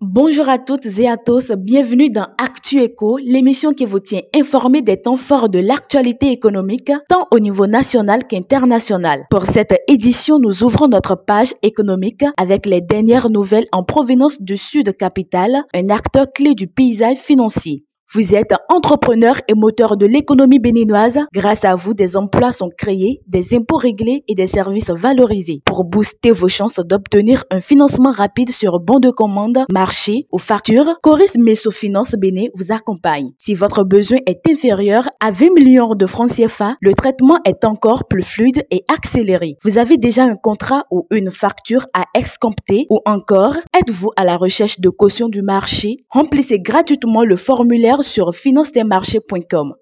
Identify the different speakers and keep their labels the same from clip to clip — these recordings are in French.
Speaker 1: Bonjour à toutes et à tous, bienvenue dans Actu Éco, l'émission qui vous tient informé des temps forts de l'actualité économique, tant au niveau national qu'international. Pour cette édition, nous ouvrons notre page économique avec les dernières nouvelles en provenance du Sud Capital, un acteur clé du paysage financier. Vous êtes entrepreneur et moteur de l'économie béninoise. Grâce à vous, des emplois sont créés, des impôts réglés et des services valorisés. Pour booster vos chances d'obtenir un financement rapide sur bon de commande, marché ou facture, Coris Mesofinance Bénin vous accompagne. Si votre besoin est inférieur à 20 millions de francs CFA, le traitement est encore plus fluide et accéléré. Vous avez déjà un contrat ou une facture à excompter ou encore êtes-vous à la recherche de caution du marché? Remplissez gratuitement le formulaire sur financedesmarchés.com.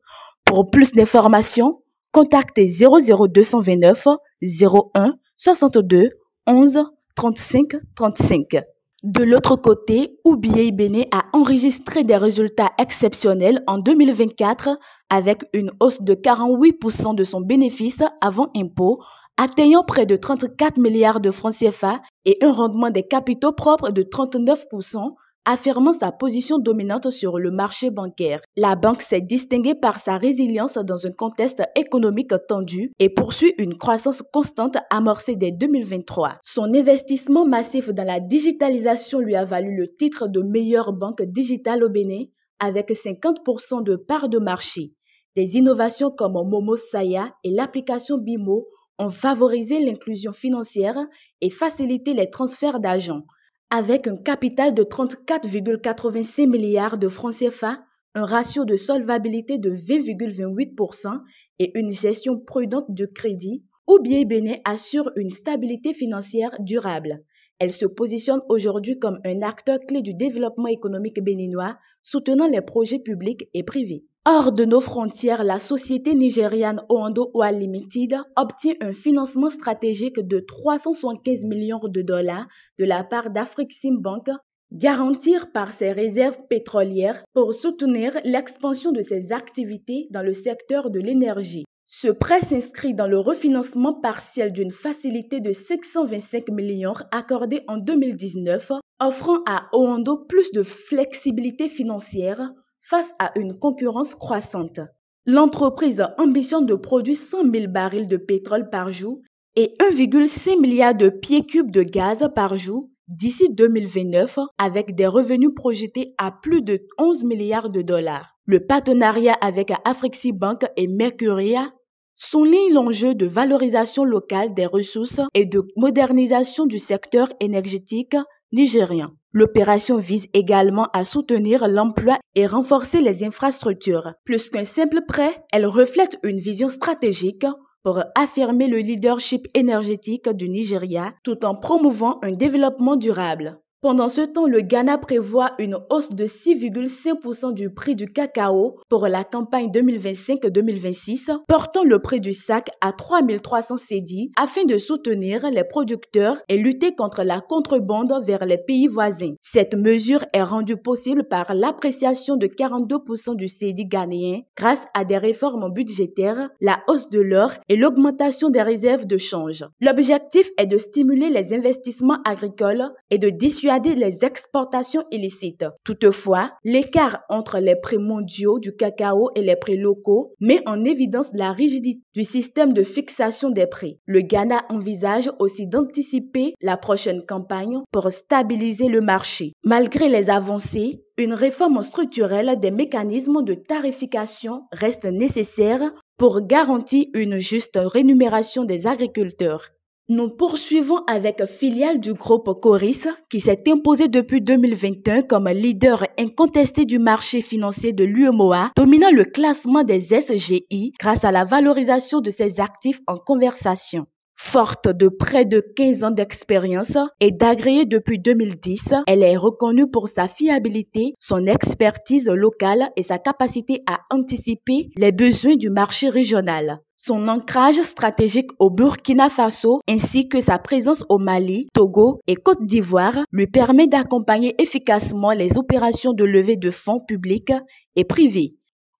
Speaker 1: Pour plus d'informations, contactez 00229 01 62 11 35 35. De l'autre côté, UBA Bénin a enregistré des résultats exceptionnels en 2024 avec une hausse de 48% de son bénéfice avant impôt, atteignant près de 34 milliards de francs CFA et un rendement des capitaux propres de 39%, affirmant sa position dominante sur le marché bancaire. La banque s'est distinguée par sa résilience dans un contexte économique tendu et poursuit une croissance constante amorcée dès 2023. Son investissement massif dans la digitalisation lui a valu le titre de meilleure banque digitale au Bénin avec 50% de part de marché. Des innovations comme Momo Saya et l'application Bimo ont favorisé l'inclusion financière et facilité les transferts d'argent. Avec un capital de 34,86 milliards de francs CFA, un ratio de solvabilité de 20,28% et une gestion prudente de crédit, UBA Bénin assure une stabilité financière durable. Elle se positionne aujourd'hui comme un acteur clé du développement économique béninois, soutenant les projets publics et privés. Hors de nos frontières, la société nigériane Oando Oil Limited obtient un financement stratégique de 375 millions de dollars de la part d'Afreximbank, garantir par ses réserves pétrolières pour soutenir l'expansion de ses activités dans le secteur de l'énergie. Ce prêt s'inscrit dans le refinancement partiel d'une facilité de 525 millions accordée en 2019, offrant à Oando plus de flexibilité financière face à une concurrence croissante. L'entreprise ambitionne de produire 100 000 barils de pétrole par jour et 1,5 milliard de pieds cubes de gaz par jour d'ici 2029 avec des revenus projetés à plus de 11 milliards de dollars. Le partenariat avec Afreximbank et Mercuria souligne l'enjeu de valorisation locale des ressources et de modernisation du secteur énergétique nigérien. L'opération vise également à soutenir l'emploi et renforcer les infrastructures. Plus qu'un simple prêt, elle reflète une vision stratégique pour affirmer le leadership énergétique du Nigeria tout en promouvant un développement durable. Pendant ce temps, le Ghana prévoit une hausse de 6,5% du prix du cacao pour la campagne 2025-2026, portant le prix du sac à 3300 cedi afin de soutenir les producteurs et lutter contre la contrebande vers les pays voisins. Cette mesure est rendue possible par l'appréciation de 42% du cedi ghanéen grâce à des réformes budgétaires, la hausse de l'or et l'augmentation des réserves de change. L'objectif est de stimuler les investissements agricoles et de dissuader les exportations illicites. Toutefois, l'écart entre les prix mondiaux du cacao et les prix locaux met en évidence la rigidité du système de fixation des prix. Le Ghana envisage aussi d'anticiper la prochaine campagne pour stabiliser le marché. Malgré les avancées, une réforme structurelle des mécanismes de tarification reste nécessaire pour garantir une juste rémunération des agriculteurs. Nous poursuivons avec filiale du groupe Coris qui s'est imposé depuis 2021 comme leader incontesté du marché financier de l'UEMOA, dominant le classement des SGI grâce à la valorisation de ses actifs en conversation. Forte de près de 15 ans d'expérience et d'agréée depuis 2010, elle est reconnue pour sa fiabilité, son expertise locale et sa capacité à anticiper les besoins du marché régional. Son ancrage stratégique au Burkina Faso ainsi que sa présence au Mali, Togo et Côte d'Ivoire lui permet d'accompagner efficacement les opérations de levée de fonds publics et privés.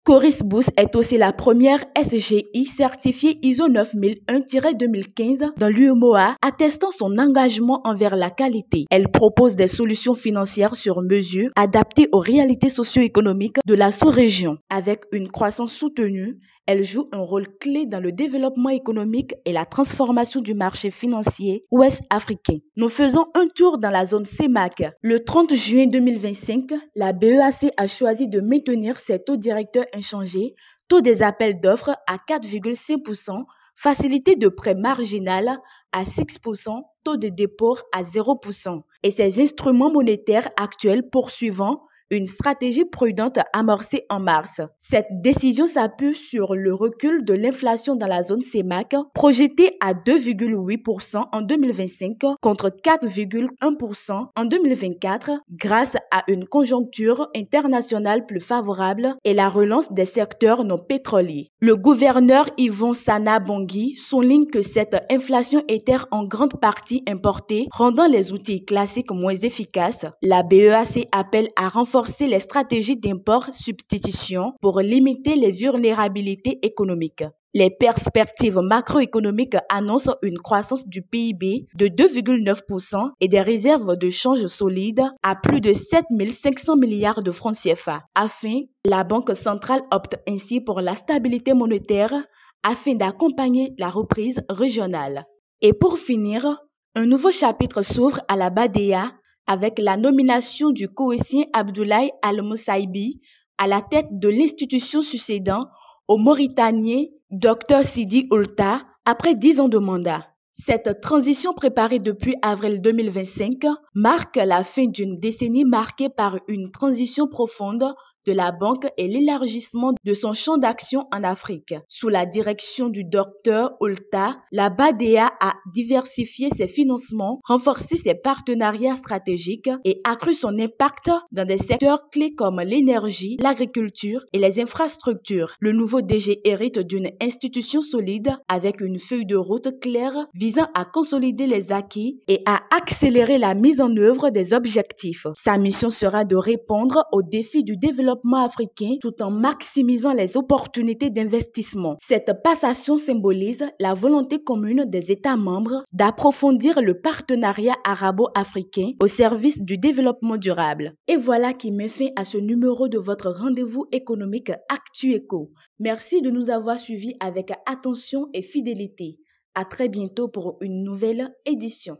Speaker 1: Coris Boost est aussi la première SGI certifiée ISO 9001-2015 dans l'UEMOA, attestant son engagement envers la qualité. Elle propose des solutions financières sur mesure adaptées aux réalités socio-économiques de la sous-région. Avec une croissance soutenue, elle joue un rôle clé dans le développement économique et la transformation du marché financier ouest-africain. Nous faisons un tour dans la zone CEMAC. Le 30 juin 2025, la BEAC a choisi de maintenir ses taux directeurs inchangés, taux des appels d'offres à 4,5%, facilité de prêt marginal à 6%, taux de dépôt à 0%, et ses instruments monétaires actuels poursuivant une stratégie prudente amorcée en mars. Cette décision s'appuie sur le recul de l'inflation dans la zone CEMAC, projetée à 2,8% en 2025 contre 4,1% en 2024, grâce à une conjoncture internationale plus favorable et la relance des secteurs non pétroliers. Le gouverneur Yvon Sana Bongui souligne que cette inflation était en grande partie importée, rendant les outils classiques moins efficaces. La BEAC appelle à renforcer les stratégies d'import-substitution pour limiter les vulnérabilités économiques. Les perspectives macroéconomiques annoncent une croissance du PIB de 2,9% et des réserves de change solides à plus de 7 500 milliards de francs CFA. La Banque centrale opte ainsi pour la stabilité monétaire afin d'accompagner la reprise régionale. Et pour finir, un nouveau chapitre s'ouvre à la BADEA avec la nomination du Koweïtien Abdoulaye Al-Moussaïbi à la tête de l'institution succédant au Mauritanien Dr Sidi Oulta après 10 ans de mandat. Cette transition préparée depuis avril 2025 marque la fin d'une décennie marquée par une transition profonde de la banque et l'élargissement de son champ d'action en Afrique. Sous la direction du Dr Oulta, la BADEA a diversifié ses financements, renforcé ses partenariats stratégiques et accru son impact dans des secteurs clés comme l'énergie, l'agriculture et les infrastructures. Le nouveau DG hérite d'une institution solide avec une feuille de route claire visant à consolider les acquis et à accélérer la mise en œuvre des objectifs. Sa mission sera de répondre aux défis du développement africain tout en maximisant les opportunités d'investissement. Cette passation symbolise la volonté commune des États membres d'approfondir le partenariat arabo-africain au service du développement durable. Et voilà qui met fin à ce numéro de votre rendez-vous économique ActuEco. Merci de nous avoir suivis avec attention et fidélité. À très bientôt pour une nouvelle édition.